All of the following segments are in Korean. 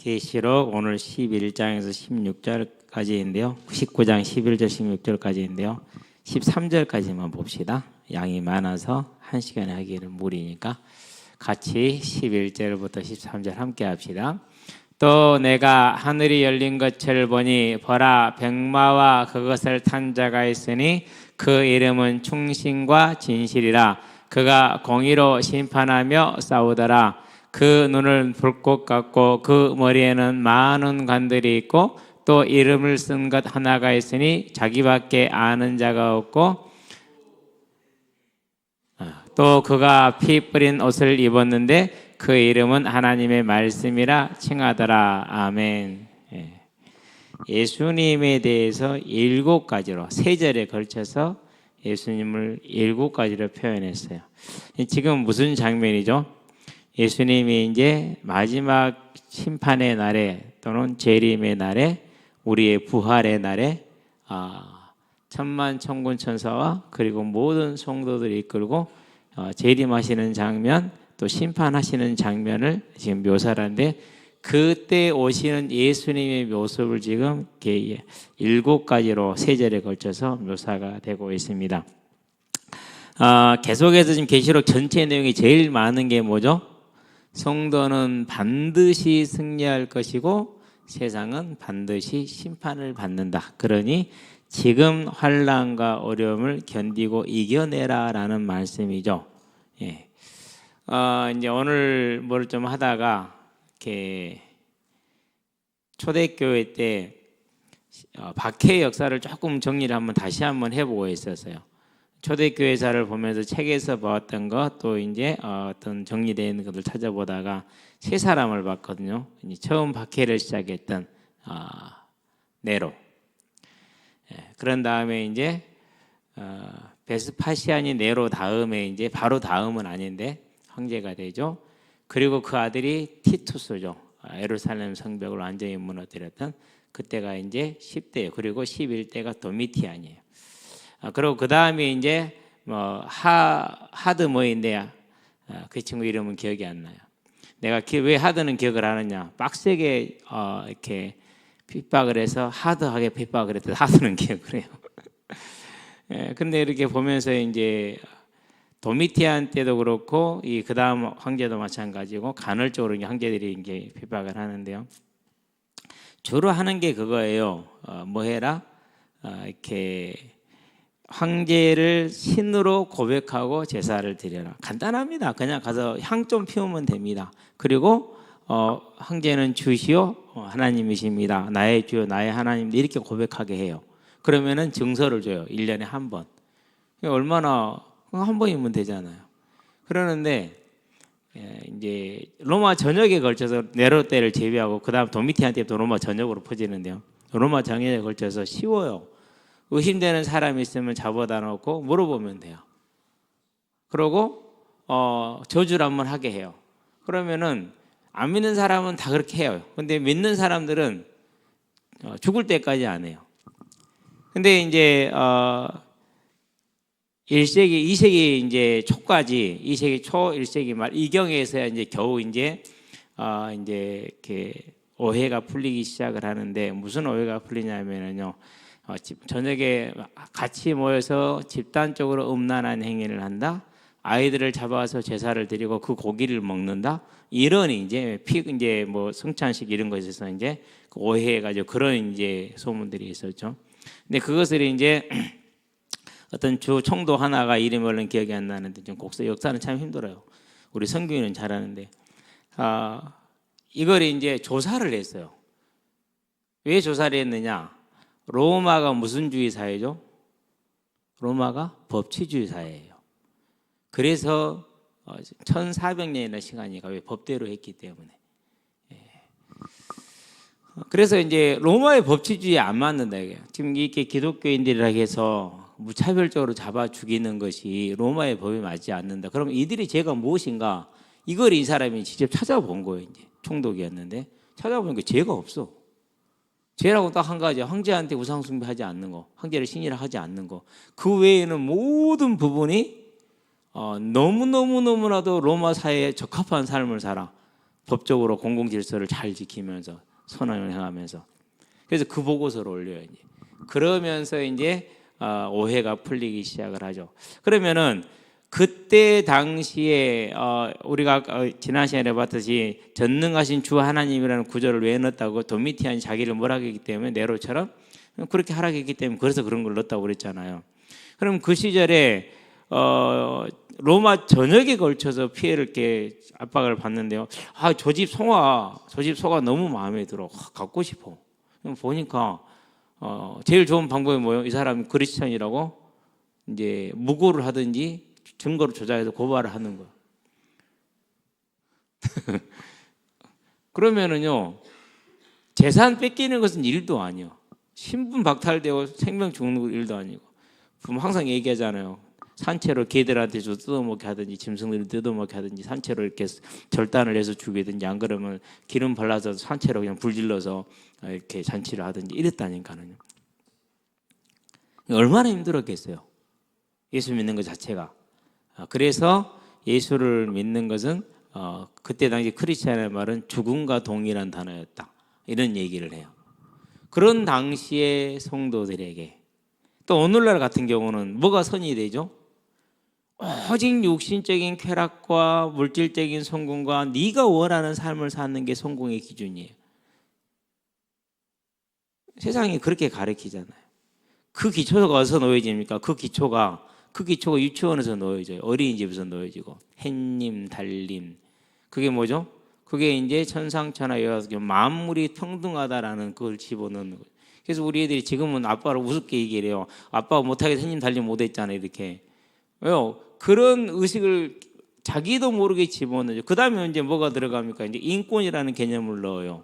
계시록 오늘 11장에서 16절까지인데요. 19장 11절 16절까지인데요. 13절까지만 봅시다. 양이 많아서 한 시간에 하기는 무리니까 같이 11절부터 13절 함께 합시다. 또 내가 하늘이 열린 것을 보니 보라 백마와 그것을 탄 자가 있으니 그 이름은 충신과 진실이라. 그가 공의로 심판하며 싸우더라. 그 눈은 불꽃 같고 그 머리에는 많은 관들이 있고 또 이름을 쓴 것 하나가 있으니 자기밖에 아는 자가 없고 또 그가 피 뿌린 옷을 입었는데 그 이름은 하나님의 말씀이라 칭하더라. 아멘. 예수님에 대해서 7가지로 3절에 걸쳐서 예수님을 7가지로 표현했어요. 지금 무슨 장면이죠? 예수님이 이제 마지막 심판의 날에 또는 재림의 날에 우리의 부활의 날에 천만 천군 천사와 그리고 모든 성도들이 이끌고 재림하시는 장면 또 심판하시는 장면을 지금 묘사하는데 그때 오시는 예수님의 모습을 지금 7가지로 3절에 걸쳐서 묘사가 되고 있습니다. 계속해서 지금 계시록 전체 내용이 제일 많은 게 뭐죠? 성도는 반드시 승리할 것이고 세상은 반드시 심판을 받는다. 그러니 지금 환난과 어려움을 견디고 이겨내라라는 말씀이죠. 이제 오늘 뭘 좀 하다가 이렇게 초대교회 때 박해의 역사를 조금 정리를 다시 한번 해보고 있었어요. 초대교회사를 보면서 책에서 보았던 것 또 이제 어떤 정리되어 있는 것을 찾아보다가 3사람을 봤거든요. 처음 박해를 시작했던 네로. 그런 다음에 이제 베스파시안이 네로 다음에 이제 바로 다음은 아닌데 황제가 되죠. 그리고 그 아들이 티투스죠. 예루살렘 성벽을 완전히 무너뜨렸던 그때가 이제 10대예요. 그리고 11대가 도미티안이에요. 그리고 그 다음에 이제 하드 뭐인데요. 그 친구 이름은 기억이 안 나요. 내가 왜 하드는 기억을 하느냐? 빡세게 이렇게 핍박을 해서 하드하게 핍박을 했더니 하드는 기억을 해요. 근데 이렇게 보면서 이제 도미티안 때도 그렇고 그 다음 황제도 마찬가지고 간헐적으로 황제들이 이제 핍박을 하는데요. 주로 하는 게 그거예요. 뭐 해라? 이렇게 황제를 신으로 고백하고 제사를 드려라. 간단합니다. 그냥 가서 향 좀 피우면 됩니다. 그리고 황제는 주시오 하나님이십니다. 나의 주요 나의 하나님 이렇게 고백하게 해요. 그러면은 증서를 줘요. 1년에 한 번. 얼마나 한 번이면 되잖아요. 그러는데 이제 로마 전역에 걸쳐서 네로 때를 제외하고 그다음 도미티안 때부터 로마 전역으로 퍼지는데요. 로마 전역에 걸쳐서 쉬워요. 의심되는 사람이 있으면 잡아다 놓고 물어보면 돼요. 그러고 저주를 한번 하게 해요. 그러면은 안 믿는 사람은 다 그렇게 해요. 근데 믿는 사람들은 죽을 때까지 안 해요. 근데 이제 1세기, 2세기 이제 초까지 2세기 초, 1세기 말 이 경에서야 이제 겨우 이제 이렇게 오해가 풀리기 시작을 하는데 무슨 오해가 풀리냐면요. 저녁에 같이 모여서 집단적으로 음란한 행위를 한다. 아이들을 잡아서 제사를 드리고 그 고기를 먹는다. 이런 이제 이제 뭐 성찬식 이런 것에서 이제 오해해가지고 그런 이제 소문들이 있었죠. 근데 그것을 이제 어떤 주 총독 하나가 이름이 얼른 기억이 안 나는데 좀 역사는 참 힘들어요. 우리 성경인은 잘하는데 이걸 이제 조사를 했어요. 왜 조사를 했느냐? 로마가 무슨 주의 사회죠? 로마가 법치주의 사회예요. 그래서 1400년이나 시간이 왜 법대로 했기 때문에. 그래서 이제 로마의 법치주의에 안 맞는다 이게. 지금 이렇게 기독교인들이라 해서 무차별적으로 잡아 죽이는 것이 로마의 법에 맞지 않는다. 그럼 이들이 죄가 무엇인가? 이걸 이 사람이 직접 찾아본 거예요. 이제 총독이었는데 찾아보니까 죄가 없어. 죄라고 딱 한 가지, 황제한테 우상 숭배하지 않는 거, 황제를 신이라 하지 않는 거. 그 외에는 모든 부분이 너무나도 로마 사회에 적합한 삶을 살아. 법적으로 공공 질서를 잘 지키면서 선언을 행하면서 그래서 그 보고서를 올려요. 이제. 그러면서 이제 오해가 풀리기 시작을 하죠. 그러면은 그때 당시에 우리가 지난 시간에 봤듯이 전능하신 주 하나님이라는 구절을 왜 넣었다고 도미티안이 자기를 뭐라고 했기 때문에 네로처럼 그렇게 하라고 했기 때문에 그래서 그런 걸 넣었다고 그랬잖아요. 그럼 그 시절에 로마 전역에 걸쳐서 피해를 이렇게 압박을 받는데요. 저 집 소가 너무 마음에 들어. 갖고 싶어. 보니까 제일 좋은 방법이 뭐예요? 이 사람이 그리스천이라고 이제 무고를 하든지 증거를 조작해서 고발을 하는 거예요. 그러면은요, 재산 뺏기는 것은 일도 아니요. 신분 박탈되고 생명 죽는 건 일도 아니고. 그럼 항상 얘기하잖아요. 산채로 개들한테 뜯어먹게 하든지 짐승들을 뜯어먹게 하든지 산채로 이렇게 절단을 해서 죽이든지 안 그러면 기름 발라서 산채로 그냥 불질러서 이렇게 잔치를 하든지 이랬다니까요. 얼마나 힘들었겠어요. 예수 믿는 것 자체가. 그래서 예수를 믿는 것은 그때 당시 크리스찬의 말은 죽음과 동일한 단어였다. 이런 얘기를 해요. 그런 당시의 성도들에게 또 오늘날 같은 경우는 뭐가 선이 되죠? 오직 육신적인 쾌락과 물질적인 성공과 네가 원하는 삶을 사는 게 성공의 기준이에요. 세상이 그렇게 가르치잖아요. 그 기초가 어디서 놓여집니까? 그 기초가 유치원에서 놓여져요. 어린이집에서 놓여지고 햇님, 달님. 그게 뭐죠? 그게 이제 천상천하 여하수 만물이 평등하다라는 그걸 집어넣는 거예요. 그래서 우리 애들이 지금은 아빠를 우습게 얘기를 해요. 아빠가 못하게 햇님, 달님 못했잖아요. 이렇게. 왜요? 그런 의식을 자기도 모르게 집어넣어요. 그 다음에 이제 뭐가 들어갑니까? 이제 인권이라는 개념을 넣어요.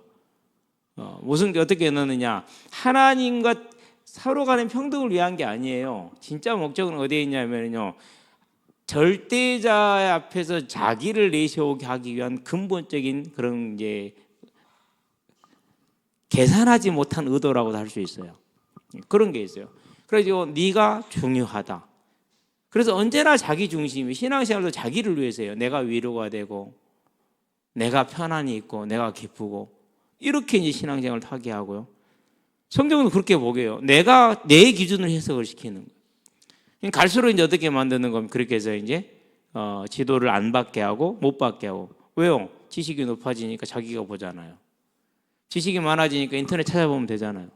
어떻게 넣느냐? 하나님과 서로 간의 평등을 위한 게 아니에요. 진짜 목적은 어디에 있냐면요. 절대자 앞에서 자기를 내세우게 하기 위한 근본적인 그런 이제 계산하지 못한 의도라고도 할 수 있어요. 그런 게 있어요. 그래서 네가 중요하다. 그래서 언제나 자기 중심이 신앙생활도 자기를 위해서예요. 내가 위로가 되고 내가 편안히 있고 내가 기쁘고 이렇게 이제 신앙생활을 하게 하고요. 성경은 그렇게 보게요. 내가 내 기준을 해석을 시키는 거예요. 갈수록 이제 어떻게 만드는 겁니까? 그렇게 해서 이제 지도를 안 받게 하고 못 받게 하고. 왜요? 지식이 높아지니까 자기가 보잖아요. 지식이 많아지니까 인터넷 찾아보면 되잖아요.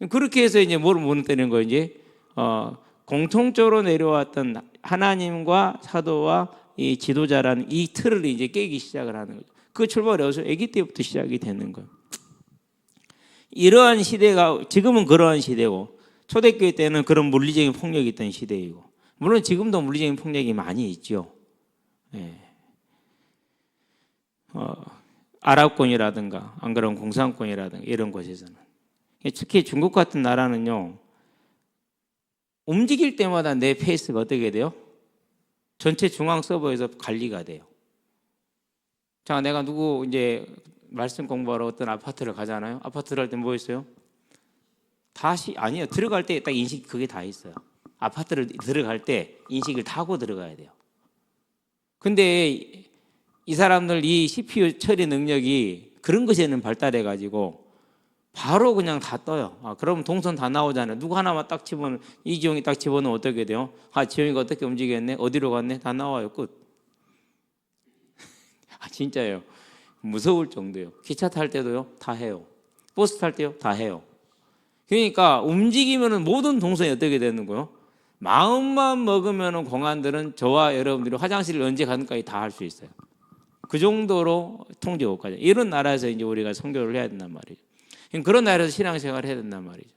그렇게 해서 이제 뭘 무너뜨리는 거예요? 이제 공통적으로 내려왔던 하나님과 사도와 이 지도자라는 이 틀을 이제 깨기 시작을 하는 거죠. 그 출발이 어디서 아기 때부터 시작이 되는 거예요. 이러한 시대가 지금은 그러한 시대고 초대교회 때는 그런 물리적인 폭력이 있던 시대이고 물론 지금도 물리적인 폭력이 많이 있죠. 예. 아랍권이라든가 안 그러면 공산권이라든가 이런 곳에서는 특히 중국 같은 나라는요 움직일 때마다 내 페이스가 어떻게 돼요? 전체 중앙 서버에서 관리가 돼요. 자, 내가 누구 이제 말씀 공부하러 어떤 아파트를 가잖아요. 아파트를 할 때 뭐 있어요? 아니요. 들어갈 때 딱 인식 그게 다 있어요. 아파트를 들어갈 때 인식을 다 하고 들어가야 돼요. 근데 이 사람들 이 CPU 처리 능력이 그런 것에는 발달해 가지고 바로 그냥 다 떠요. 그럼 동선 다 나오잖아요. 누구 하나만 딱 집어넣으면 이지용이 딱 집어넣으면 어떻게 돼요? 지용이가 어떻게 움직였네? 어디로 갔네? 다 나와요. 끝. 진짜예요. 무서울 정도예요. 기차 탈 때도요. 다 해요. 버스 탈 때요. 다 해요. 그러니까 움직이면은 모든 동선이 어떻게 되는 거예요? 마음만 먹으면은 공안들은 저와 여러분들이 화장실을 언제 가는까지 다 할 수 있어요. 그 정도로 통제국가죠. 이런 나라에서 이제 우리가 선교를 해야 된단 말이죠. 그런 나라에서 신앙생활을 해야 된단 말이죠.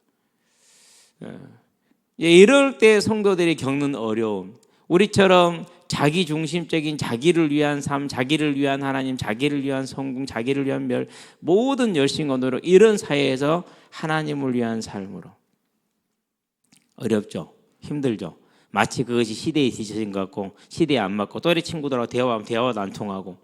이럴 때 성도들이 겪는 어려움, 우리처럼 자기 중심적인 자기를 위한 삶, 자기를 위한 하나님, 자기를 위한 성공, 자기를 위한 멸, 모든 열심과 노력 이런 사회에서 하나님을 위한 삶으로 어렵죠. 힘들죠. 마치 그것이 시대에 뒤처진 것 같고 시대에 안 맞고 또래 친구들하고 대화하면 대화도 안 통하고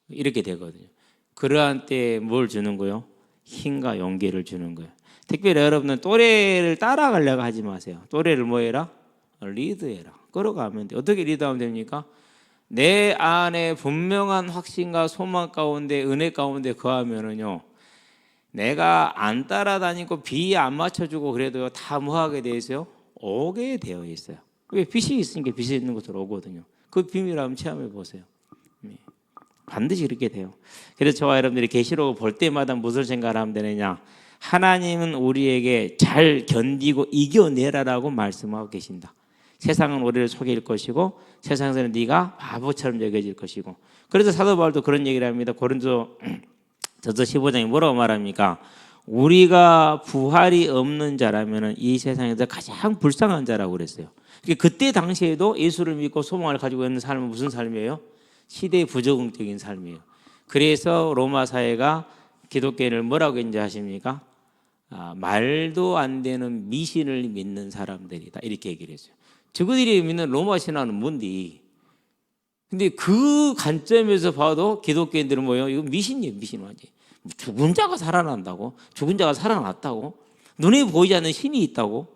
이렇게 되거든요. 그러한 때에 뭘 주는 거예요? 힘과 용기를 주는 거예요. 특별히 여러분은 또래를 따라가려고 하지 마세요. 또래를 뭐 해라? 리드해라. 걸어가면 돼. 어떻게 리드하면 됩니까? 내 안에 분명한 확신과 소망 가운데 은혜 가운데 거하면은요, 내가 안 따라다니고 비 안 맞춰주고 그래도요 다 뭐하게 돼 있어요? 오게 되어 있어요. 왜? 빛이 있으니까 빛이 있는 곳으로 오거든요. 그 비밀을 한번 체험해 보세요. 반드시 그렇게 돼요. 그래서 저와 여러분들이 계시록을 볼 때마다 무슨 생각을 하면 되느냐, 하나님은 우리에게 잘 견디고 이겨내라라고 말씀하고 계신다. 세상은 우리를 속일 것이고 세상에서는 네가 바보처럼 여겨질 것이고. 그래서 사도 바울도 그런 얘기를 합니다. 고린도전서 15장에 뭐라고 말합니까? 우리가 부활이 없는 자라면 이 세상에서 가장 불쌍한 자라고 그랬어요. 그때 당시에도 예수를 믿고 소망을 가지고 있는 삶은 무슨 삶이에요? 시대의 부적응적인 삶이에요. 그래서 로마 사회가 기독교인을 뭐라고 인정하십니까? 말도 안 되는 미신을 믿는 사람들이다, 이렇게 얘기를 했어요. 저들이 믿는 로마 신화는 뭔데? 근데 그 관점에서 봐도 기독교인들은 뭐예요? 이거 미신이에요, 미신 완전. 죽은 자가 살아난다고? 죽은 자가 살아났다고? 눈에 보이지 않는 신이 있다고?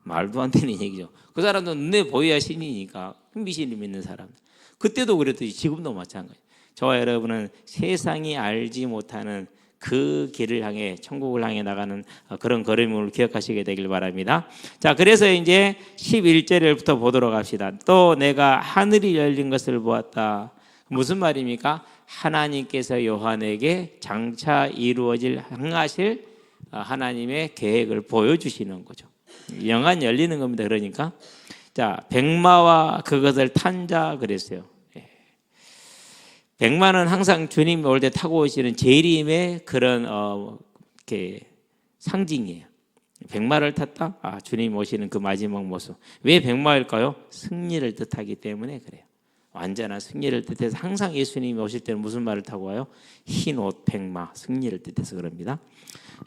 말도 안 되는 얘기죠. 그 사람도 눈에 보여야 신이니까 미신을 믿는 사람. 그때도 그랬듯이 지금도 마찬가지. 저와 여러분은 세상이 알지 못하는 그 길을 향해, 천국을 향해 나가는 그런 걸음을 기억하시게 되길 바랍니다. 자, 그래서 이제 11절부터 보도록 합시다. 또 내가 하늘이 열린 것을 보았다. 무슨 말입니까? 하나님께서 요한에게 장차 이루어질 행하실 하나님의 계획을 보여주시는 거죠. 영안 열리는 겁니다. 그러니까 자, 백마와 그것을 탄 자 그랬어요. 백마는 항상 주님이 올 때 타고 오시는 재림의 그런 이렇게 상징이에요. 백마를 탔다? 주님이 오시는 그 마지막 모습. 왜 백마일까요? 승리를 뜻하기 때문에 그래요. 완전한 승리를 뜻해서 항상 예수님이 오실 때는 무슨 말을 타고 와요? 흰 옷 백마, 승리를 뜻해서 그럽니다.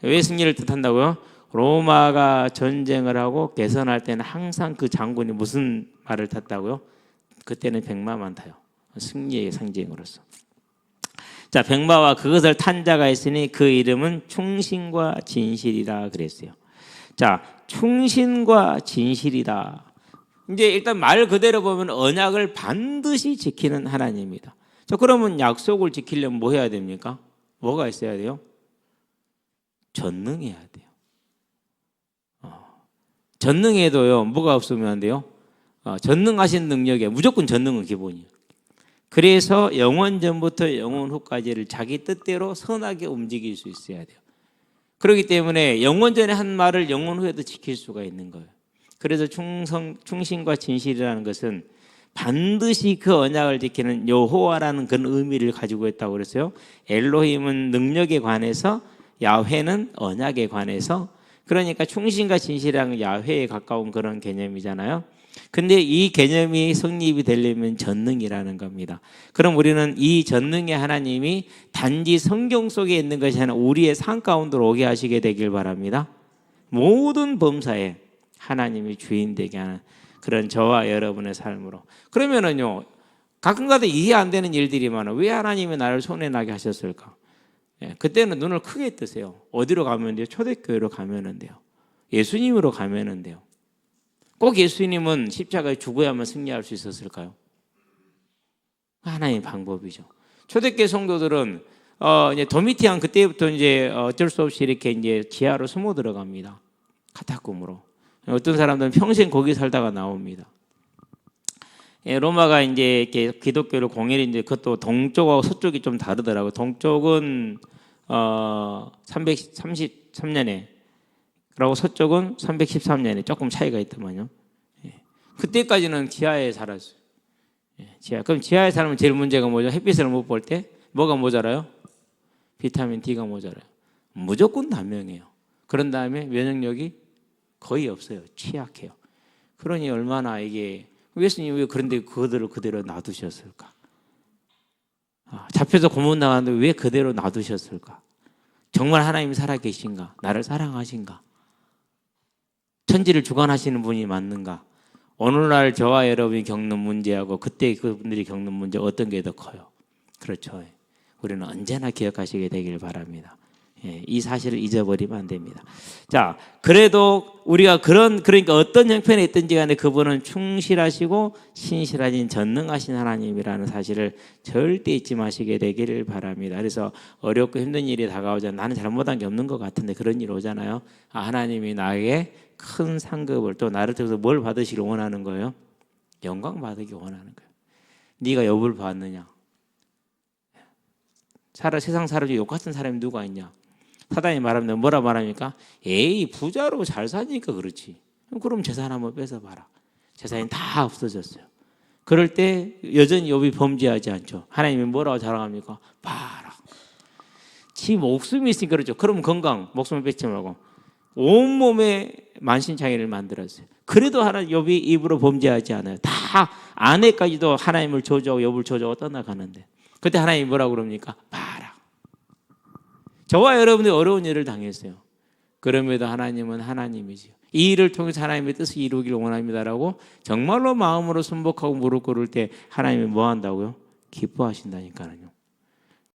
왜 승리를 뜻한다고요? 로마가 전쟁을 하고 개선할 때는 항상 그 장군이 무슨 말을 탔다고요? 그때는 백마만 타요. 승리의 상징으로서. 자, 백마와 그것을 탄 자가 있으니 그 이름은 충신과 진실이라 그랬어요. 자, 충신과 진실이다. 이제 일단 말 그대로 보면 언약을 반드시 지키는 하나님입니다. 자, 그러면 약속을 지키려면 뭐 해야 됩니까? 뭐가 있어야 돼요? 전능해야 돼요. 전능해도요, 뭐가 없으면 안 돼요? 전능하신 능력에 무조건 전능은 기본이에요. 그래서 영원 전부터 영원 후까지를 자기 뜻대로 선하게 움직일 수 있어야 돼요. 그렇기 때문에 영원 전에 한 말을 영원 후에도 지킬 수가 있는 거예요. 그래서 충신과 진실이라는 것은 반드시 그 언약을 지키는 여호와라는 그런 의미를 가지고 있다고 그랬어요. 엘로힘은 능력에 관해서, 야훼는 언약에 관해서. 그러니까 충신과 진실이라는 야훼에 가까운 그런 개념이잖아요. 근데 이 개념이 성립이 되려면 전능이라는 겁니다. 그럼 우리는 이 전능의 하나님이 단지 성경 속에 있는 것이 아니라 우리의 삶 가운데로 오게 하시게 되길 바랍니다. 모든 범사에 하나님이 주인 되게 하는 그런 저와 여러분의 삶으로. 그러면은요, 가끔가다 이해 안 되는 일들이 많아. 왜 하나님이 나를 손에 나게 하셨을까? 그때는 눈을 크게 뜨세요. 어디로 가면 돼요? 초대교회로 가면 돼요. 예수님으로 가면 돼요. 꼭 예수님은 십자가에 죽어야만 승리할 수 있었을까요? 하나님의 방법이죠. 초대교회 성도들은 이제 도미티안 그때부터 이제 어쩔 수 없이 이렇게 이제 지하로 숨어 들어갑니다. 카타콤으로. 어떤 사람들은 평생 거기 살다가 나옵니다. 로마가 이제 이렇게 기독교를 공일이 이제 그것도 동쪽하고 서쪽이 좀 다르더라고요. 동쪽은 333년에, 그리고 서쪽은 313년에 조금 차이가 있더만요. 그때까지는 지하에 살았어요. 지하. 그럼 지하에 살면 제일 문제가 뭐죠? 햇빛을 못 볼 때 뭐가 모자라요? 비타민 D가 모자라요. 무조건 단명해요. 그런 다음에 면역력이 거의 없어요. 취약해요. 그러니 얼마나 이게, 예수님이 왜 그런데 그들을 그대로 놔두셨을까? 잡혀서 고문 나왔는데 왜 그대로 놔두셨을까? 정말 하나님이 살아계신가? 나를 사랑하신가? 천지를 주관하시는 분이 맞는가? 오늘날 저와 여러분이 겪는 문제하고 그때 그분들이 겪는 문제 어떤 게 더 커요? 그렇죠. 우리는 언제나 기억하시게 되길 바랍니다. 예, 이 사실을 잊어버리면 안 됩니다. 자, 그래도 우리가 그러니까 어떤 형편에 있든지 간에 그분은 충실하시고 신실하신 전능하신 하나님이라는 사실을 절대 잊지 마시게 되기를 바랍니다. 그래서 어렵고 힘든 일이 다가오자 나는 잘못한 게 없는 것 같은데 그런 일 오잖아요. 하나님이 나에게 큰 상급을 또 나를 통해서 뭘 받으시길 원하는 거예요? 영광 받으기 원하는 거예요. 네가 욥을 봤느냐? 세상 사람 중에 욕 같은 사람이 누가 있냐? 사단이 말하면 뭐라 말합니까? 에이 부자로 잘 사니까 그렇지. 그럼 재산 한번 뺏어봐라. 재산이 다 없어졌어요. 그럴 때 여전히 욥이 범죄하지 않죠. 하나님이 뭐라고 자랑합니까? 봐라. 지 목숨이 있으니까 그렇죠. 그럼 건강, 목숨을 뺏지 말고 온몸에 만신창이를 만들었어요. 그래도 욥이 입으로 범죄하지 않아요. 다 아내까지도 하나님을 저주하고 욥을 저주하고 떠나가는데 그때 하나님이 뭐라고 그럽니까? 봐라. 저와 여러분들이 어려운 일을 당했어요. 그럼에도 하나님은 하나님이지요. 이 일을 통해서 하나님의 뜻을 이루기를 원합니다라고 정말로 마음으로 순복하고 무릎 꿇을 때 하나님이 뭐 한다고요? 기뻐하신다니까요.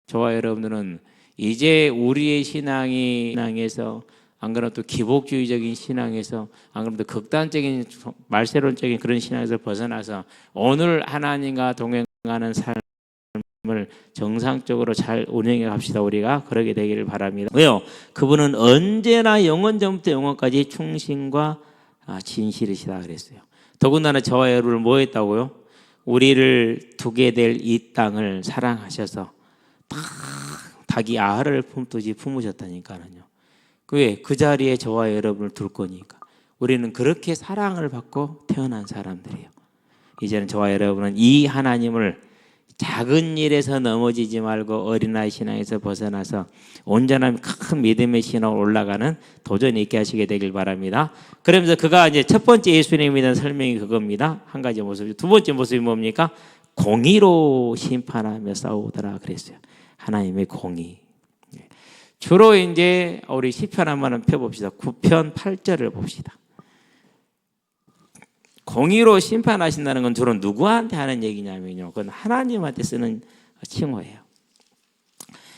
저와 여러분들은 이제 우리의 신앙에서 안 그러면 또 기복주의적인 신앙에서 안 그러면 또 극단적인 말세론적인 그런 신앙에서 벗어나서 오늘 하나님과 동행하는 삶을 정상적으로 잘 운영해 갑시다. 우리가 그러게 되기를 바랍니다. 왜요? 그분은 언제나 영원 전부터 영원까지 충신과 진실이시다 그랬어요. 더군다나 저와 여러분을 뭐 했다고요? 우리를 두게 될 이 땅을 사랑하셔서 딱 닭이 알을 품듯이 품으셨다니까요. 왜? 그 자리에 저와 여러분을 둘 거니까. 우리는 그렇게 사랑을 받고 태어난 사람들이에요. 이제는 저와 여러분은 이 하나님을 작은 일에서 넘어지지 말고 어린아이 신앙에서 벗어나서 온전한 큰 믿음의 신앙으로 올라가는 도전이 있게 하시게 되길 바랍니다. 그러면서 그가 이제 첫 번째 예수님에 대한 설명이 그겁니다. 한 가지 모습이. 두 번째 모습이 뭡니까? 공의로 심판하며 싸우더라 그랬어요. 하나님의 공의. 주로 이제 우리 시편 한번 펴봅시다. 9편 8절을 봅시다. 공의로 심판하신다는 건 주로 누구한테 하는 얘기냐면요. 그건 하나님한테 쓰는 칭호예요.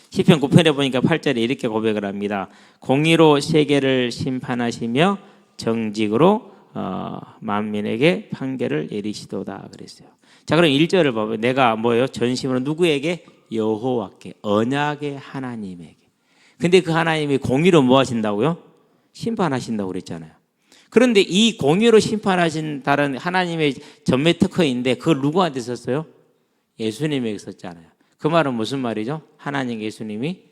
시편 9편에 보니까 8절에 이렇게 고백을 합니다. 공의로 세계를 심판하시며 정직으로 만민에게 판결을 내리시도다 그랬어요. 자, 그럼 1절을 봐봐요. 내가 뭐예요? 전심으로 누구에게? 여호와께, 언약의 하나님에게. 근데 그 하나님이 공의로 뭐 하신다고요? 심판하신다고 그랬잖아요. 그런데 이 공의로 심판하신다는 하나님의 전매 특허인데 그걸 누구한테 썼어요? 예수님에게 썼잖아요. 그 말은 무슨 말이죠? 하나님 예수님이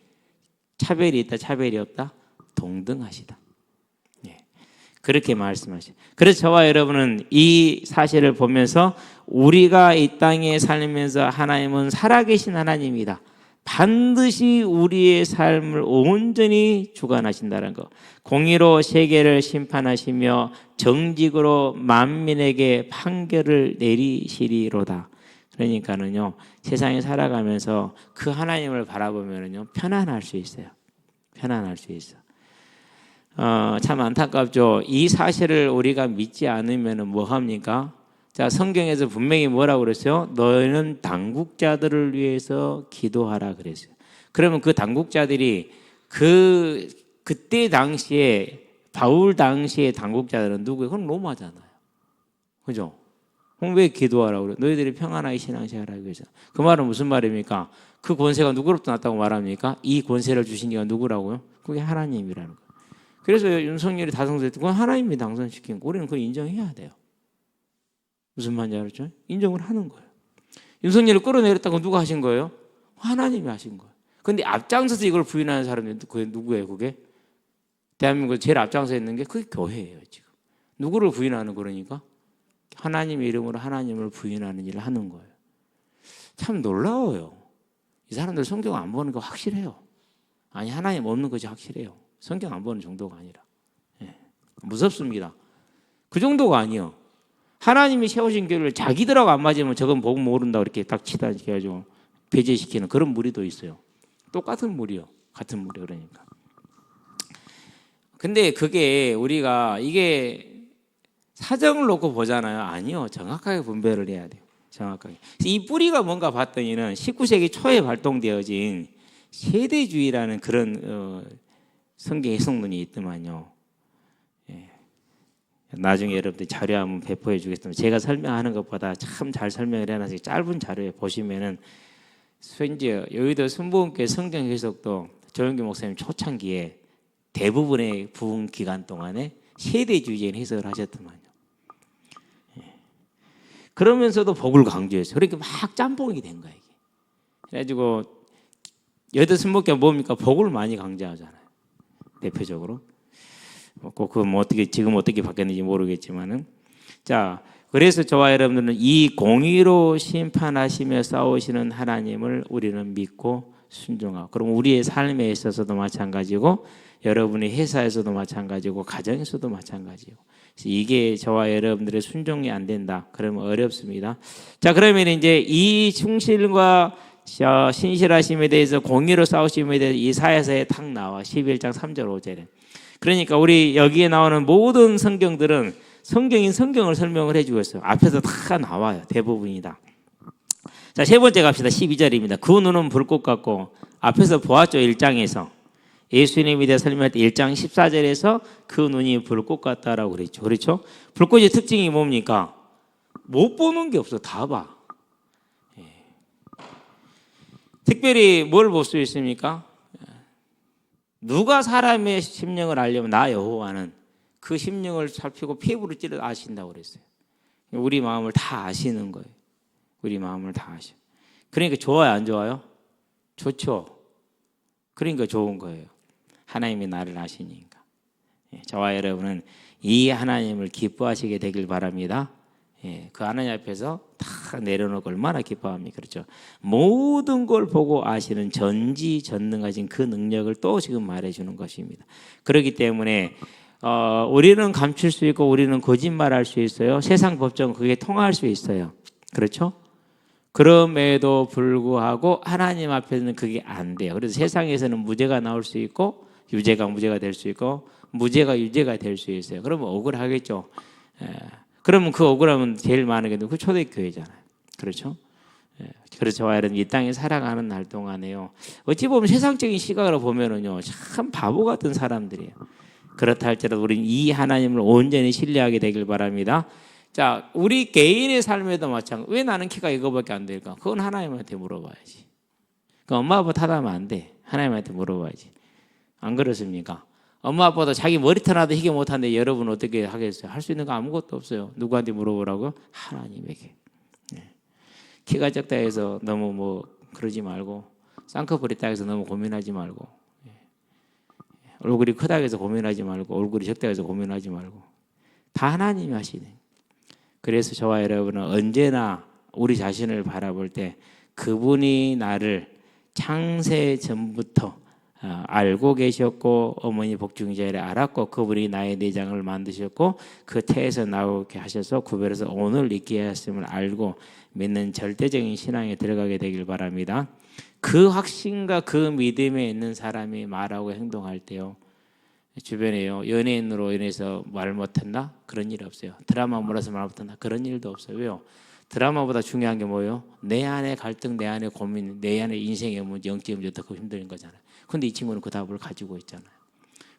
차별이 있다, 차별이 없다, 동등하시다. 예. 그렇게 말씀하시죠. 그래서 저와 여러분은 이 사실을 보면서 우리가 이 땅에 살면서 하나님은 살아계신 하나님이다. 반드시 우리의 삶을 온전히 주관하신다는 것. 공의로 세계를 심판하시며 정직으로 만민에게 판결을 내리시리로다. 그러니까는요, 세상에 살아가면서 그 하나님을 바라보면은요, 편안할 수 있어요. 편안할 수 있어. 참 안타깝죠. 이 사실을 우리가 믿지 않으면은 뭐 합니까? 자, 성경에서 분명히 뭐라고 그랬어요? 너희는 당국자들을 위해서 기도하라 그랬어요. 그러면 그 당국자들이 그때 당시에 바울 당시의 당국자들은 누구예요? 그건 로마잖아요. 그죠? 그럼 왜 기도하라고 그래요? 너희들이 평안하게 신앙생활하기 위해서. 그 말은 무슨 말입니까? 그 권세가 누구로부터 났다고 말합니까? 이 권세를 주신 이가 누구라고요? 그게 하나님이라는 거예요. 그래서 윤석열이 다성됐던 건 하나님이 당선시킨 거. 우리는 그걸 인정해야 돼요. 무슨 말인지 알았죠? 인정을 하는 거예요. 윤석열을 끌어내렸다고 누가 하신 거예요? 하나님이 하신 거예요. 그런데 앞장서서 이걸 부인하는 사람이 그게 누구예요? 그게? 대한민국에서 제일 앞장서 있는 게 그게 교회예요. 지금 누구를 부인하는 거니까? 하나님의 이름으로 하나님을 부인하는 일을 하는 거예요. 참 놀라워요. 이 사람들 성경 안 보는 거 확실해요. 아니 하나님 없는 것이 확실해요. 성경 안 보는 정도가 아니라. 예. 무섭습니다. 그 정도가 아니에요. 하나님이 세우신 교회를 자기들하고 안 맞으면 저건 복음 모른다고 이렇게 딱 치단시켜가지고 배제시키는 그런 무리도 있어요. 똑같은 무리요. 같은 무리 그러니까. 근데 그게 우리가 이게 사정을 놓고 보잖아요. 아니요. 정확하게 분별을 해야 돼요. 정확하게. 이 뿌리가 뭔가 봤더니는 19세기 초에 발동되어진 세대주의라는 그런 성경 해석론이 있더만요. 예. 나중에 여러분들 자료 한번 배포해 주겠습니다. 제가 설명하는 것보다 참 잘 설명을 해놔서 짧은 자료에 보시면은 심지어 여의도 순복음교회 성경 해석도 조영기 목사님 초창기에 대부분의 부흥 기간 동안에 세대주의적인 해석을 하셨더만요. 예. 그러면서도 복을 강조했어요. 그러니까 막 짬뽕이 된 거예요. 이게. 그래가지고 여의도 순복음교회 뭡니까? 복을 많이 강조하잖아요. 대표적으로. 꼭 그건 뭐 어떻게 지금 어떻게 바뀌었는지 모르겠지만은 자 그래서 저와 여러분들은 이 공의로 심판하시며 싸우시는 하나님을 우리는 믿고 순종하고 그럼 우리의 삶에 있어서도 마찬가지고 여러분의 회사에서도 마찬가지고 가정에서도 마찬가지고 이게 저와 여러분들의 순종이 안 된다 그러면 어렵습니다. 자 그러면 이제 이 충실과 신실하심에 대해서 공의로 싸우심에 대해서 이사야서에 탁 나와 11장 3절 5절에 그러니까 우리 여기에 나오는 모든 성경들은 성경인 성경을 설명을 해주고 있어요. 앞에서 다 나와요. 대부분이 다. 자, 세 번째 갑시다. 12절입니다. 그 눈은 불꽃 같고 앞에서 보았죠. 1장에서. 예수님에 대해 설명할 때 1장 14절에서 그 눈이 불꽃 같다라고 그랬죠. 그렇죠? 불꽃의 특징이 뭡니까? 못 보는 게 없어. 다 봐. 예. 특별히 뭘 볼 수 있습니까? 누가 사람의 심령을 알려면 나 여호와는 그 심령을 살피고 피부를 찔러 아신다고 그랬어요. 우리 마음을 다 아시는 거예요. 우리 마음을 다 아셔. 그러니까 좋아요, 안 좋아요? 좋죠. 그러니까 좋은 거예요. 하나님이 나를 아시니까. 저와 여러분은 이 하나님을 기뻐하시게 되길 바랍니다. 그 하나님 앞에서 다 내려놓고 얼마나 기뻐합니까? 그렇죠. 모든 걸 보고 아시는 전지전능하신 그 능력을 또 지금 말해주는 것입니다. 그렇기 때문에 우리는 감출 수 있고 우리는 거짓말할 수 있어요. 세상 법정은 그게 통할 수 있어요. 그렇죠? 그럼에도 불구하고 하나님 앞에서는 그게 안 돼요. 그래서 세상에서는 무죄가 나올 수 있고 유죄가 무죄가 될 수 있고 무죄가 유죄가 될 수 있어요. 그러면 억울하겠죠. 그러면 그 억울함은 제일 많은 게 그 초대교회잖아요. 그렇죠? 그래서 저와 여러분 이 땅에 살아가는 날 동안에요. 어찌 보면 세상적인 시각으로 보면은요 참 바보 같은 사람들이에요. 그렇다 할지라도 우리는 이 하나님을 온전히 신뢰하게 되길 바랍니다. 자, 우리 개인의 삶에도 마찬가지. 왜 나는 키가 이거밖에 안 될까? 그건 하나님한테 물어봐야지. 그 엄마 아빠 탓하면 안 돼. 하나님한테 물어봐야지. 안 그렇습니까? 엄마 아빠도 자기 머리털 하나도 희게 못하는데 여러분 어떻게 하겠어요? 할 수 있는 거 아무것도 없어요. 누구한테 물어보라고요? 하나님에게. 키가 적다 해서 너무 뭐 그러지 말고 쌍꺼풀이 있다 해서 너무 고민하지 말고 얼굴이 크다 해서 고민하지 말고 얼굴이 적다 해서 고민하지 말고 다 하나님이 하시네. 그래서 저와 여러분은 언제나 우리 자신을 바라볼 때 그분이 나를 창세 전부터 알고 계셨고 어머니 복중자를 알았고 그분이 나의 내장을 만드셨고 그 태에서 나오게 하셔서 구별해서 오늘 있게 하셨음을 알고 믿는 절대적인 신앙에 들어가게 되길 바랍니다. 그 확신과 그 믿음에 있는 사람이 말하고 행동할 때요 주변에요 연예인으로 인해서 말 못한다? 그런 일 없어요. 드라마 몰아서 말 못한다? 그런 일도 없어요. 왜요? 드라마보다 중요한 게 뭐예요? 내 안의 갈등, 내 안의 고민, 내 안의 인생의 문제, 영적인 문제 더 힘든 거잖아요. 근데 이 친구는 그 답을 가지고 있잖아요.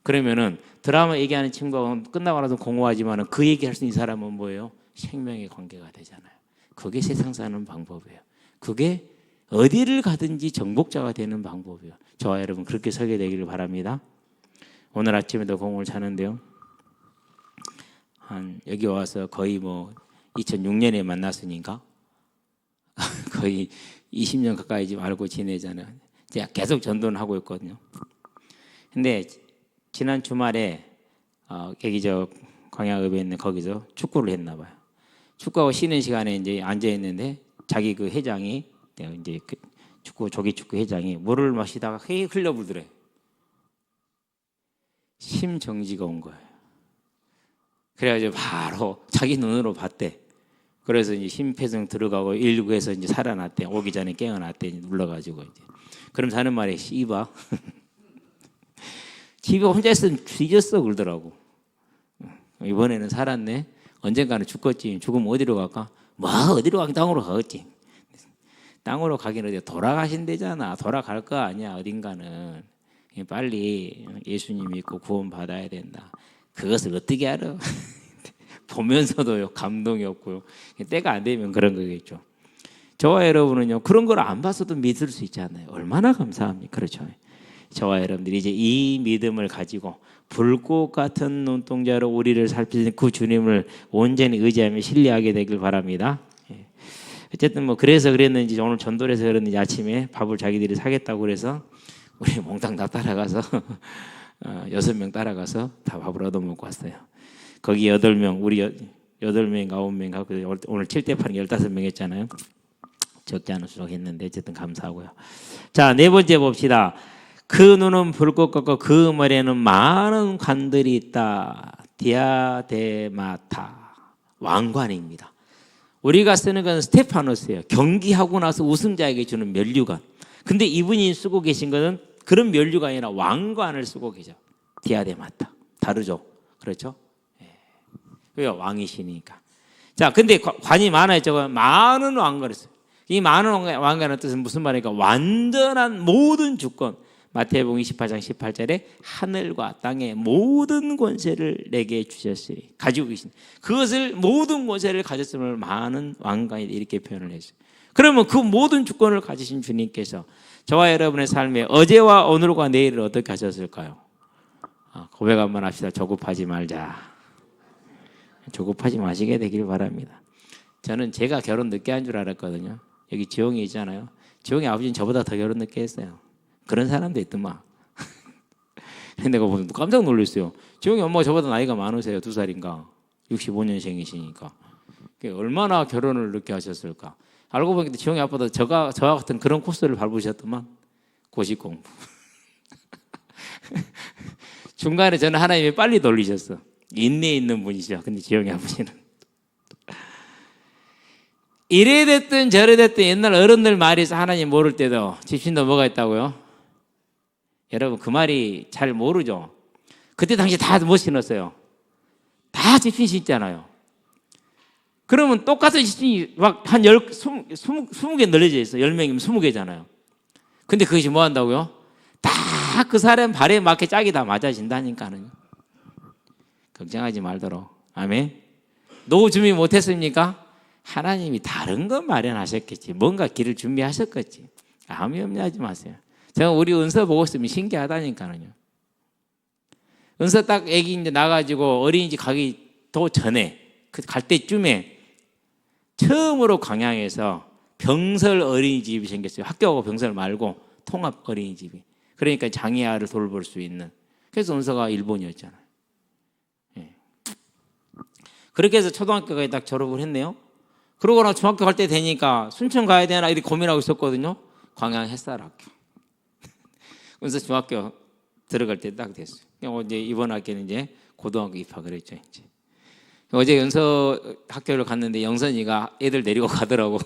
그러면은 드라마 얘기하는 친구가 끝나고 나서 공허하지만은 그 얘기할 수 있는 사람은 뭐예요? 생명의 관계가 되잖아요. 그게 세상 사는 방법이에요. 그게 어디를 가든지 정복자가 되는 방법이에요. 저와 여러분 그렇게 서게 되기를 바랍니다. 오늘 아침에도 공을 차는데요. 여기 와서 거의 뭐 2006년에 만났으니까 거의 20년 가까이 지금 알고 지내잖아요. 제가 계속 전도는 하고 있거든요. 근데 지난 주말에 여기 저 광야읍에 있는 거기서 축구를 했나 봐요. 축구하고 쉬는 시간에 이제 앉아 있는데 자기 그 회장이 이제 그 조기 축구 회장이 물을 마시다가 흘려불더래. 심정지가 온 거예요. 그래가지고 바로 자기 눈으로 봤대. 그래서 이제 심폐소생 들어가고 119에서 이제 살아났대. 오기 전에 깨어났대. 눌러가지고 이제. 그럼 하는 말이 씨바. 집에 혼자 있으면 뒤졌어 그러더라고. 이번에는 살았네. 언젠가는 죽겠지. 죽으면 어디로 갈까? 뭐 어디로 가긴 땅으로 가겠지. 땅으로 가긴 어디 돌아가신대잖아. 돌아갈 거 아니야 어딘가는. 빨리 예수님 믿고 구원 받아야 된다. 그것을 어떻게 알아? 보면서도요 감동이 없고요. 때가 안 되면 그런 거겠죠. 저와 여러분은요 그런 걸 안 봤어도 믿을 수 있잖아요. 얼마나 감사합니까? 그렇죠. 저와 여러분들이 이제 이 믿음을 가지고 불꽃 같은 눈동자로 우리를 살피는 그 주님을 온전히 의지하며 신뢰하게 되길 바랍니다. 어쨌든 뭐 그래서 그랬는지 오늘 전도해서 그랬는지 아침에 밥을 자기들이 사겠다고 그래서 우리 몽땅 다 따라가서 6명 따라가서 다 밥을 얻어먹고 왔어요. 거기 8명, 우리 8명, 9명 하고 오늘 7대 8은 15명 했잖아요. 적지 않은 수록했는데 어쨌든 감사하고요. 자, 네 번째 봅시다. 그 눈은 불꽃 같고 그 머리에는 많은 관들이 있다. 디아데마타, 왕관입니다. 우리가 쓰는 건 스테파노스예요. 경기하고 나서 우승자에게 주는 면류관. 근데 이분이 쓰고 계신 것은 그런 면류가 아니라 왕관을 쓰고 계죠. 디아데마타. 다르죠? 그렇죠? 왜 왕이시니까. 자, 근데 관이 많아요. 저거 많은 왕관을 써요. 이 많은 왕관의 뜻은 무슨 말입니까? 완전한 모든 주권. 마태복음 28장 18절에 하늘과 땅의 모든 권세를 내게 주셨으니 가지고 계신 그것을 모든 권세를 가졌음을 많은 왕관이 이렇게 표현을 했어요. 그러면 그 모든 주권을 가지신 주님께서 저와 여러분의 삶에 어제와 오늘과 내일을 어떻게 하셨을까요? 고백 한번 합시다. 조급하지 말자. 조급하지 마시게 되길 바랍니다. 저는 제가 결혼 늦게 한 줄 알았거든요. 여기 지용이 있잖아요. 지용이 아버지는 저보다 더 결혼 늦게 했어요. 그런 사람도 있더만. 내가 보면 깜짝 놀랐어요. 지용이 엄마가 저보다 나이가 많으세요. 2살인가. 65년생이시니까. 얼마나 결혼을 늦게 하셨을까. 알고 보니까 지용이 아빠도 저와 같은 그런 코스를 밟으셨더만. 고시 공부. 중간에 저는 하나님이 빨리 돌리셨어. 인내 있는 분이죠. 근데 지용이 아버지는. 이래 됐든 저래 됐든 옛날 어른들 말에서 하나님 모를 때도 집신도 뭐가 있다고요? 여러분 그 말이 잘 모르죠. 그때 당시 다 못 신었어요. 다 집신 신잖아요. 그러면 똑같은 집신이 막한 20개 널려져 있어요. 10명이면 20개잖아요. 근데 그것이 뭐 한다고요? 다 그 사람 발에 맞게 짝이 다 맞아진다니까는. 걱정하지 말도록. 아멘. 노후 준비 못했습니까? 하나님이 다른 거 마련하셨겠지. 뭔가 길을 준비하셨겠지. 아무 염려하지 마세요. 제가 우리 은서 보고 있으면 신기하다니까요. 은서 딱 애기 이제 나가지고 어린이집 가기 더 전에 갈 때쯤에 처음으로 광양에서 병설 어린이집이 생겼어요. 학교하고 병설 말고 통합 어린이집이. 그러니까 장애아를 돌볼 수 있는. 그래서 은서가 일본이었잖아요. 예. 그렇게 해서 초등학교까지 딱 졸업을 했네요. 그러고 나 중학교 갈 때 되니까 순천 가야 되나 이렇게 고민하고 있었거든요. 광양 햇살학교. 그래서 중학교 들어갈 때 딱 됐어요. 이제 이번 학기는 이제 고등학교 입학을 했죠. 이제. 어제 연서 학교를 갔는데 영선이가 애들 데리고 가더라고.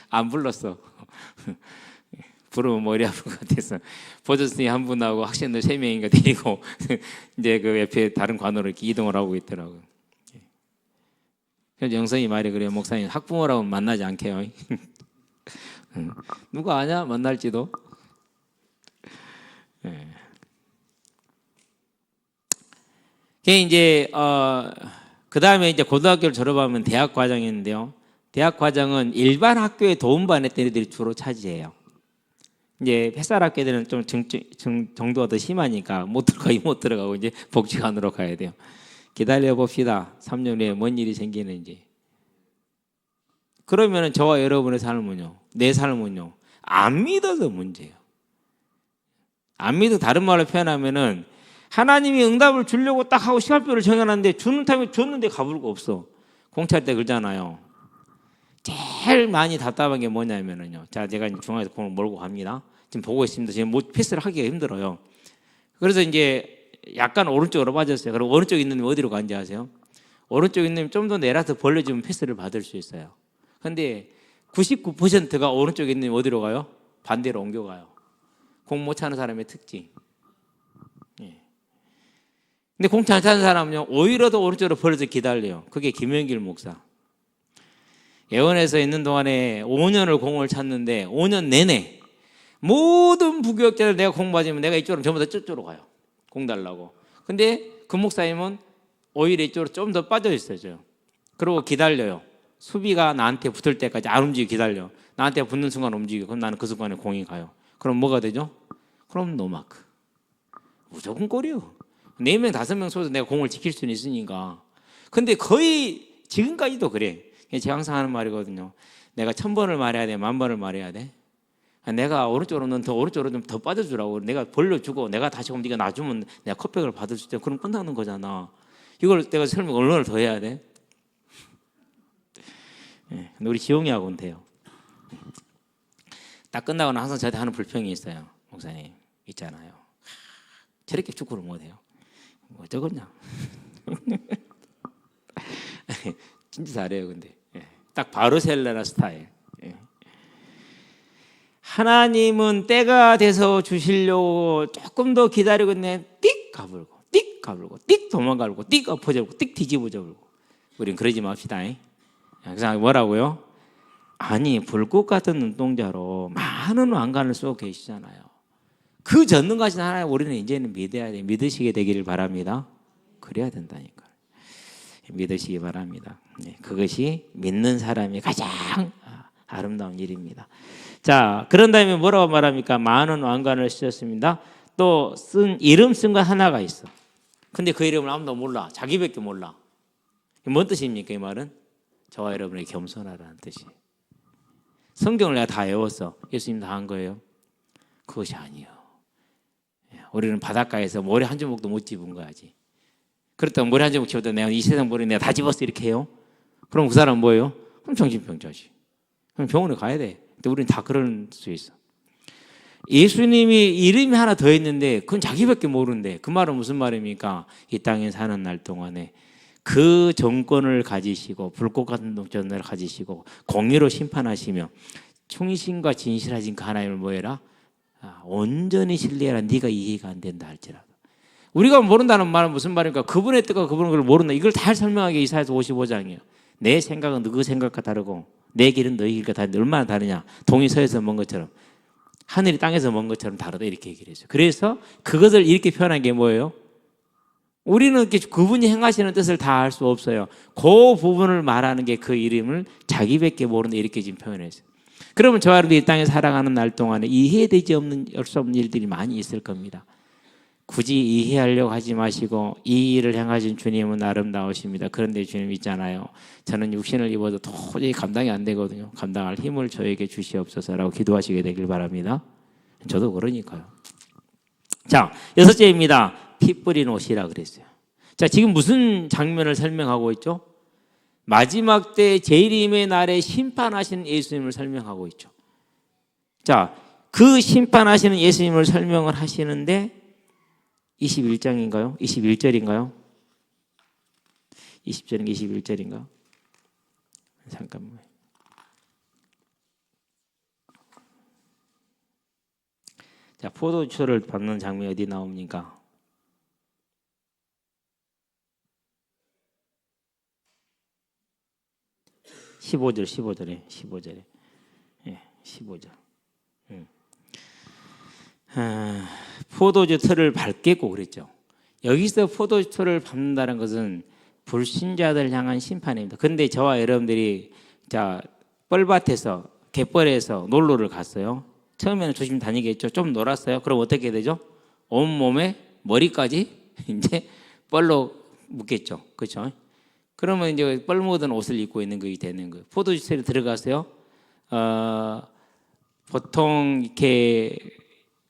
안 불렀어. 부르면 머리 아플 것 같아서 보조선생님 한 분하고 학생들 3명인가 데리고 이제 그 옆에 다른 관으로 이렇게 이동을 하고 있더라고요. 그래서 영선이 말이 그래요. 목사님 학부모라고 만나지 않게요. 누가 아냐? 만날지도. 네. 이제 그 다음에 이제 고등학교를 졸업하면 대학 과정이 있는데요. 대학 과정은 일반 학교에 도움받는 애들이 주로 차지해요. 이제 햇살 학교들은 좀 정도가 더 심하니까 못 들어가고 이제 복지관으로 가야 돼요. 기다려 봅시다. 3년 후에 뭔 일이 생기는지. 그러면은 저와 여러분의 삶은요, 내 삶은요, 안 믿어서 문제예요. 안 믿어 다른 말로 표현하면은 하나님이 응답을 주려고 딱 하고 시간표를 정해놨는데 주는 타임에 줬는데 가볼 거 없어. 공차할 때 그러잖아요. 제일 많이 답답한 게 뭐냐면은요. 자, 제가 중앙에서 공을 몰고 갑니다. 지금 보고 있습니다. 지금 패스를 하기가 힘들어요. 그래서 이제 약간 오른쪽으로 빠졌어요. 그럼 오른쪽에 있는 님 어디로 간지 아세요? 오른쪽에 있는 님 좀 더 내려서 벌려주면 패스를 받을 수 있어요. 근데 99%가 오른쪽에 있는 님 어디로 가요? 반대로 옮겨가요. 공 못 차는 사람의 특징. 예. 근데 공 잘 차는 사람은요, 오히려 더 오른쪽으로 벌려서 기다려요. 그게 김영길 목사. 예원에서 있는 동안에 5년을 공을 찼는데 5년 내내 모든 부교육자들 내가 공 맞으면 내가 이쪽으로 전부 다 저쪽으로 가요. 공 달라고. 근데 그 목사님은 오히려 이쪽으로 좀 더 빠져 있어요. 그리고 기다려요. 수비가 나한테 붙을 때까지 안 움직이고 기다려. 나한테 붙는 순간 움직이고 그럼 나는 그 순간에 공이 가요. 그럼 뭐가 되죠? 그럼 노마크. 무조건 골이요. 4명, 5명 쏘서 내가 공을 지킬 수는 있으니까. 근데 거의 지금까지도 그래. 제가 항상 하는 말이거든요. 내가 1000번을 말해야 돼? 10,000번을 말해야 돼? 내가 오른쪽으로 넌 더 오른쪽으로 좀 더 빠져주라고. 내가 벌려주고 내가 다시 오면 네가 놔주면 내가 컵백을 받을 수 있다. 그럼 끝나는 거잖아. 이걸 내가 설명 얼마나 더 해야 돼? 네, 우리 지용이하고는 돼요. 딱 끝나고는 항상 저한테 하는 불평이 있어요. 목사님 있잖아요. 저렇게 축구를 못해요. 뭐 어쩌겠냐. 진짜 잘해요. 근데 딱 바르셀로나 스타일. 하나님은 때가 돼서 주시려고 조금 더 기다리고 있네. 띡 가불고 띡 가불고 띡 도망가불고 띡 엎어져불고 띡 뒤집어져불고. 우린 그러지 맙시다. 그래서 뭐라고요? 아니 불꽃 같은 눈동자로 많은 왕관을 쏘고 계시잖아요. 그 전능하신 하나님 우리는 이제는 믿어야 돼. 믿으시게 되기를 바랍니다. 그래야 된다니까. 믿으시기 바랍니다. 그것이 믿는 사람이 가장 아름다운 일입니다. 자, 그런 다음에 뭐라고 말합니까? 많은 왕관을 쓰셨습니다. 또 이름 쓴 거 하나가 있어. 근데 그 이름을 아무도 몰라. 자기밖에 몰라. 뭔 뜻입니까? 이 말은 저와 여러분의 겸손하라는 뜻이에요. 성경을 내가 다 외웠어. 예수님 다 한 거예요? 그것이 아니에요. 우리는 바닷가에서 모래 한 주먹도 못 집은 거야지. 그렇다면 모래 한 주먹 집어도 내가 이 세상 모래 내가 다 집었어 이렇게 해요? 그럼 그 사람은 뭐예요? 그럼 정신병자지. 그럼 병원에 가야 돼. 근데 우리는 다 그럴 수 있어. 예수님이 이름이 하나 더 있는데 그건 자기밖에 모르는데 그 말은 무슨 말입니까? 이 땅에 사는 날 동안에 그 정권을 가지시고 불꽃 같은 눈동자를 가지시고 공의로 심판하시며 충신과 진실하신 그 하나님을 뭐해라? 온전히 신뢰하라. 네가 이해가 안 된다 할지라도. 우리가 모른다는 말은 무슨 말입니까? 그분의 뜻과 그분은 그걸 모른다. 이걸 다 설명하기 이사야서 55장이에요. 내 생각은 그 생각과 다르고 내 길은 너희 길과 다른데 얼마나 다르냐. 동이 서에서 먼 것처럼 하늘이 땅에서 먼 것처럼 다르다 이렇게 얘기를 했어요. 그래서 그것을 이렇게 표현한 게 뭐예요? 우리는 그분이 행하시는 뜻을 다 알 수 없어요. 그 부분을 말하는 게 그 이름을 자기밖에 모른다 이렇게 지금 표현했어요. 그러면 저와 여러분이 이 땅에 살아가는 날 동안에 이해되지 할 수 없는 일들이 많이 있을 겁니다. 굳이 이해하려고 하지 마시고 이 일을 행하신 주님은 아름다우십니다. 그런데 주님 있잖아요. 저는 육신을 입어도 도저히 감당이 안 되거든요. 감당할 힘을 저에게 주시옵소서라고 기도하시게 되길 바랍니다. 저도 그러니까요. 자, 6째입니다. 피 뿌린 옷이라 그랬어요. 자, 지금 무슨 장면을 설명하고 있죠? 마지막 때 재림의 날에 심판하시는 예수님을 설명하고 있죠. 자, 그 심판하시는 예수님을 설명을 하시는데 21장인가요? 21절인가요? 20절인가 21절인가? 잠깐만. 자, 포도주를 받는 장면이 어디 나옵니까? (15절) 15절에 예, 15절. 포도주 틀을 밟겠고 그랬죠. 여기서 포도주 틀을 밟는다는 것은 불신자들 향한 심판입니다. 그런데 저와 여러분들이 자 뻘밭에서 갯벌에서 놀러를 갔어요. 처음에는 조심 다니겠죠. 좀 놀았어요. 그럼 어떻게 되죠? 온 몸에 머리까지 이제 뻘로 묻겠죠. 그렇죠? 그러면 이제 뻘 묻은 옷을 입고 있는 것이 되는 거예요. 포도주 틀에 들어가서요. 보통 이렇게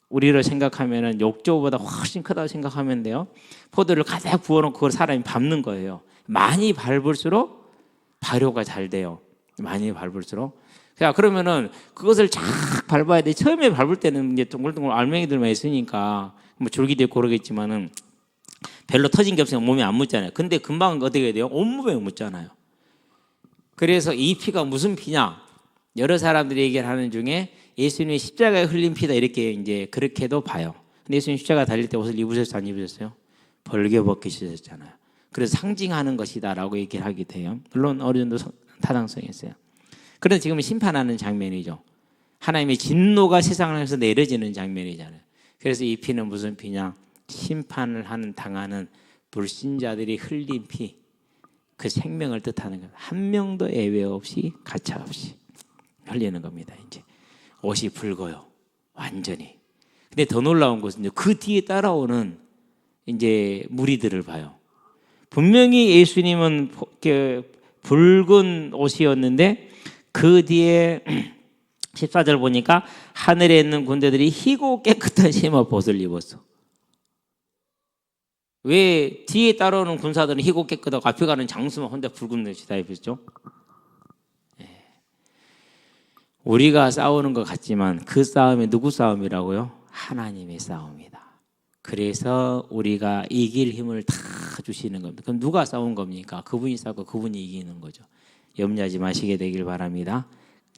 우리를 생각하면은 욕조보다 훨씬 크다고 생각하면 돼요. 포도를 가득 부어놓고 그걸 사람이 밟는 거예요. 많이 밟을수록 발효가 잘 돼요. 많이 밟을수록. 자, 그러면은 그것을 쫙 밟아야 돼. 처음에 밟을 때는 이제 동글동글 알맹이들만 있으니까 뭐 줄기도 있고 그러겠지만은 별로 터진 게 없으면 몸에 안 묻잖아요. 근데 금방 어떻게 돼요? 온몸에 묻잖아요. 그래서 이 피가 무슨 피냐? 여러 사람들이 얘기를 하는 중에 예수님의 십자가에 흘린 피다 이렇게 이제 그렇게도 봐요. 근데 예수님 십자가 달릴 때 옷을 입으셨어요? 안 입으셨어요? 벌겨벗기셨잖아요. 그래서 상징하는 것이다라고 얘기를 하게 돼요. 물론 어느 정도 타당성이 있어요. 그런데 지금 심판하는 장면이죠. 하나님의 진노가 세상을 향해서 내려지는 장면이잖아요. 그래서 이 피는 무슨 피냐? 심판을 당하는 불신자들이 흘린 피, 그 생명을 뜻하는 겁니다. 한 명도 예외 없이 가차 없이 흘리는 겁니다. 이제 옷이 붉어요, 완전히. 근데 더 놀라운 것은 그 뒤에 따라오는 이제 무리들을 봐요. 분명히 예수님은 붉은 옷이었는데 그 뒤에 14절 보니까 하늘에 있는 군대들이 희고 깨끗한 심화 벗을 입었어. 왜 뒤에 따라오는 군사들은 희고 깨끗하고 앞에 가는 장수만 혼자 붉은 옷이 다 입었죠? 우리가 싸우는 것 같지만 그 싸움이 누구 싸움이라고요? 하나님의 싸움이다. 그래서 우리가 이길 힘을 다 주시는 겁니다. 그럼 누가 싸운 겁니까? 그분이 싸고 그분이 이기는 거죠. 염려하지 마시게 되길 바랍니다.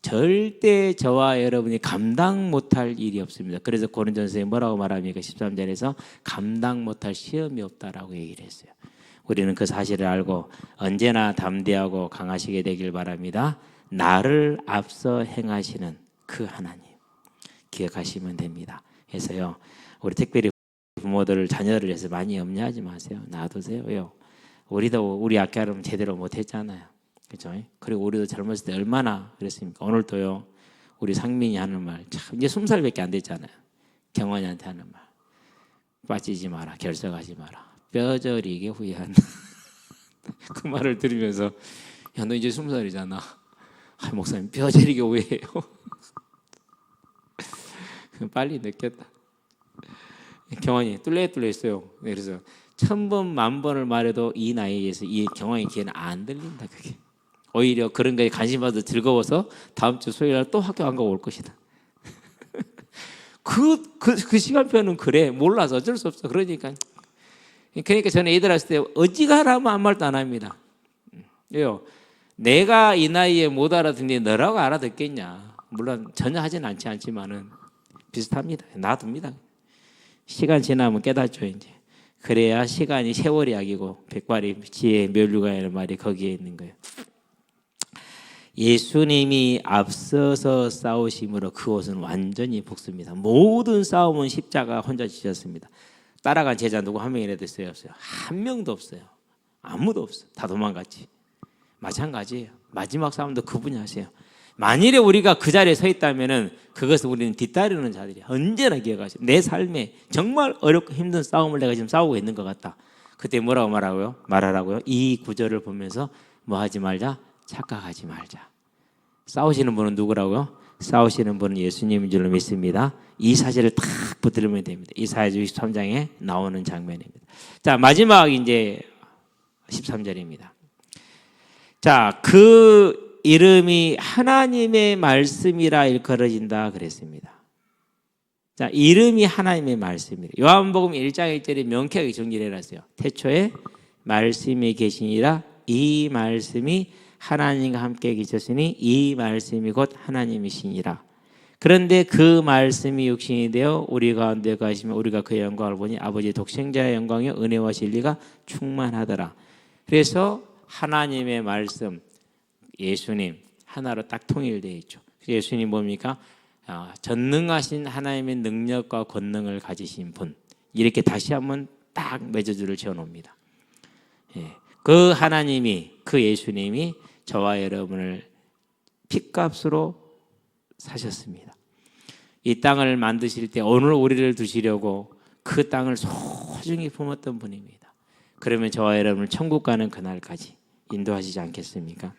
절대 저와 여러분이 감당 못할 일이 없습니다. 그래서 고린도전서에 뭐라고 말합니까? 13절에서 감당 못할 시험이 없다라고 얘기를 했어요. 우리는 그 사실을 알고 언제나 담대하고 강하시게 되길 바랍니다. 나를 앞서 행하시는 그 하나님 기억하시면 됩니다. 그래서요, 우리 특별히 부모들 자녀를 위해서 많이 염려하지 마세요. 놔두세요. 왜요? 우리도 우리 아까는 제대로 못했잖아요. 그렇죠? 그리고 우리도 젊었을 때 얼마나 그랬습니까? 오늘도요, 우리 상민이 하는 말, 참 이제 20살밖에 안 됐잖아요. 경원이한테 하는 말, 빠지지 마라, 결석하지 마라, 뼈저리게 후회한다. 그 말을 들으면서 야, 너 이제 20살이잖아. 아, 목사님 뼈저리게 후회해요. 빨리 느꼈다. 경원이 뚫레 있어요. 그래서 1000번 10,000번을 말해도 이 나이에서 이 경원의 귀에는 안 들린다. 그게 오히려 그런 거에 관심 받아 즐거워서 다음 주 수요일 날 또 학교 안 가고 올 것이다. 그 시간표는 그래. 몰라서 어쩔 수 없어. 그러니까 저는 애들 했을 때 어지간하면 아무 말도 안 합니다. 왜요? 내가 이 나이에 못 알아듣니 너라고 알아듣겠냐. 물론 전혀 하진 않지만은 비슷합니다. 놔둡니다. 시간 지나면 깨닫죠. 이제 그래야 시간이 세월이 약이고 백발이 지혜 멸류관이라는 말이 거기에 있는 거예요. 예수님이 앞서서 싸우심으로 그 옷은 완전히 복습니다. 모든 싸움은 십자가 혼자 지셨습니다. 따라간 제자 누구 한 명이라도 있어요? 없어요? 한 명도 없어요. 아무도 없어요. 다 도망갔지. 마찬가지예요. 마지막 싸움도 그분이 하세요. 만일에 우리가 그 자리에 서 있다면은 그것을 우리는 뒤따르는 자들이 언제나 기억하시고, 내 삶에 정말 어렵고 힘든 싸움을 내가 지금 싸우고 있는 것 같다. 그때 뭐라고 말하라고요? 이 구절을 보면서 뭐 하지 말자? 착각하지 말자. 싸우시는 분은 누구라고요? 싸우시는 분은 예수님인 줄로 믿습니다. 이 사실을 딱 붙들면 됩니다. 이사야 63장에 나오는 장면입니다. 자, 마지막 이제 13절입니다. 자, 그 이름이 하나님의 말씀이라 일컬어진다 그랬습니다. 자, 이름이 하나님의 말씀이라. 요한복음 1장 1절에 명쾌하게 정리를 해놨어요. 태초에 말씀이 계시니라. 이 말씀이 하나님과 함께 계셨으니 이 말씀이 곧 하나님이시니라. 그런데 그 말씀이 육신이 되어 우리 가운데 가시며 우리가 그의 영광을 보니 아버지 독생자의 영광이요 은혜와 진리가 충만하더라. 그래서 하나님의 말씀, 예수님 하나로 딱 통일되어 있죠. 예수님 뭡니까? 전능하신 하나님의 능력과 권능을 가지신 분. 이렇게 다시 한번 딱 맺어줄을 지어놓습니다. 그 하나님이, 그 예수님이 저와 여러분을 핏값으로 사셨습니다. 이 땅을 만드실 때 오늘 우리를 두시려고 그 땅을 소중히 품었던 분입니다. 그러면 저와 여러분을 천국 가는 그날까지 인도하시지 않겠습니까?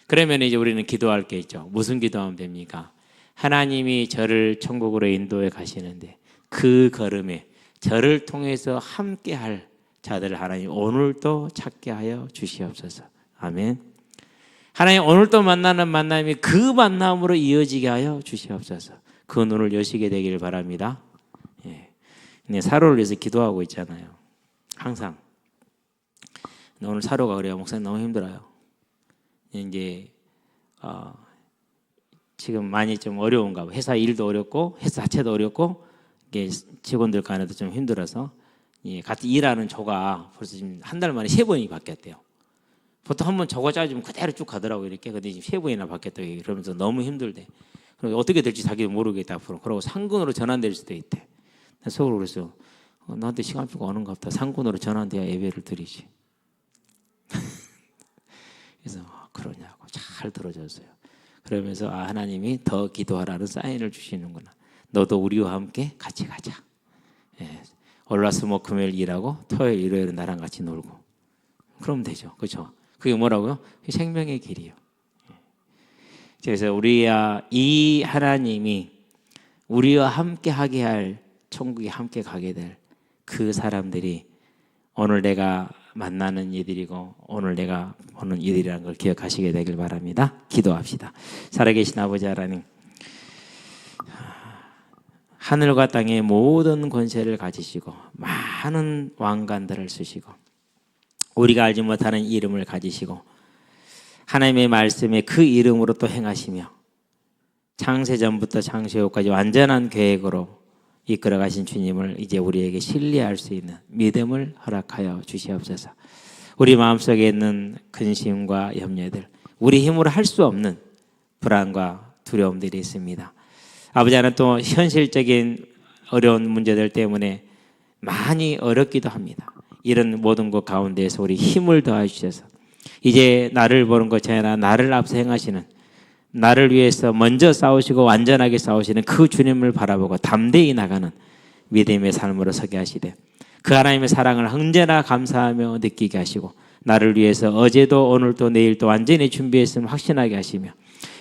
그러면 이제 우리는 기도할 게 있죠. 무슨 기도하면 됩니까? 하나님이 저를 천국으로 인도해 가시는데 그 걸음에 저를 통해서 함께할 자들을 하나님 오늘도 찾게 하여 주시옵소서. 아멘. 하나님 오늘도 만나는 만남이 그 만남으로 이어지게 하여 주시옵소서. 그 눈을 여시게 되기를 바랍니다. 사로를 위해서 기도하고 있잖아요. 항상. 오늘 사로가 그래요. 목사님 너무 힘들어요. 이제 지금 많이 좀 어려운가 봐. 회사 일도 어렵고 회사 자체도 어렵고 이게 직원들 간에도 좀 힘들어서 같이 일하는 조가 벌써 지금 한 달 만에 3번이 바뀌었대요. 보통 한 번 저거 짜주면 그대로 쭉 가더라고요. 이렇게. 근데 지금 3번이나 바뀌었다고 그러면서 너무 힘들대. 어떻게 될지 자기도 모르겠다 앞으로. 그러고 상군으로 전환될 수도 있대. 속으로 그래서 나한테 시간표가 오는가 보다. 상군으로 전환돼야 예배를 드리지. 그래서 그러냐고 잘 들어줬어요. 그러면서 하나님이 더 기도하라는 사인을 주시는구나. 너도 우리와 함께 같이 가자. 예. 월화수목 금요일 일하고 토요일 일요일은 나랑 같이 놀고 그러면 되죠. 그렇죠? 그게 뭐라고요? 생명의 길이요. 그래서 이 하나님이 우리와 함께 하게 할 천국에 함께 가게 될 그 사람들이 오늘 내가 만나는 이들이고 오늘 내가 보는 이들이라는 걸 기억하시게 되길 바랍니다. 기도합시다. 살아계신 아버지 하나님, 하늘과 땅의 모든 권세를 가지시고 많은 왕관들을 쓰시고 우리가 알지 못하는 이름을 가지시고 하나님의 말씀에 그 이름으로 또 행하시며 창세전부터 창세후까지 완전한 계획으로 이끌어 가신 주님을 이제 우리에게 신뢰할 수 있는 믿음을 허락하여 주시옵소서. 우리 마음속에 있는 근심과 염려들, 우리 힘으로 할 수 없는 불안과 두려움들이 있습니다. 아버지 하나님, 또 현실적인 어려운 문제들 때문에 많이 어렵기도 합니다. 이런 모든 것 가운데에서 우리 힘을 더해 주셔서 이제 나를 보는 것이 아니라 나를 앞서 행하시는, 나를 위해서 먼저 싸우시고 완전하게 싸우시는 그 주님을 바라보고 담대히 나가는 믿음의 삶으로 서게 하시되 그 하나님의 사랑을 언제나 감사하며 느끼게 하시고 나를 위해서 어제도 오늘도 내일도 완전히 준비했음을 확신하게 하시며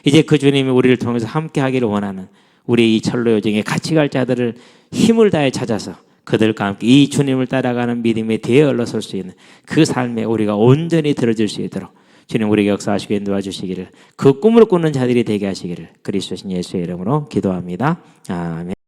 이제 그 주님이 우리를 통해서 함께 하기를 원하는 우리 이 철로 요정에 같이 갈 자들을 힘을 다해 찾아서 그들과 함께 이 주님을 따라가는 믿음의 뒤에 올라설 수 있는 그 삶에 우리가 온전히 들어질 수 있도록 주님 우리에게 역사하시고 도와주시기를, 그 꿈을 꾸는 자들이 되게 하시기를 그리스도신 예수의 이름으로 기도합니다. 아멘.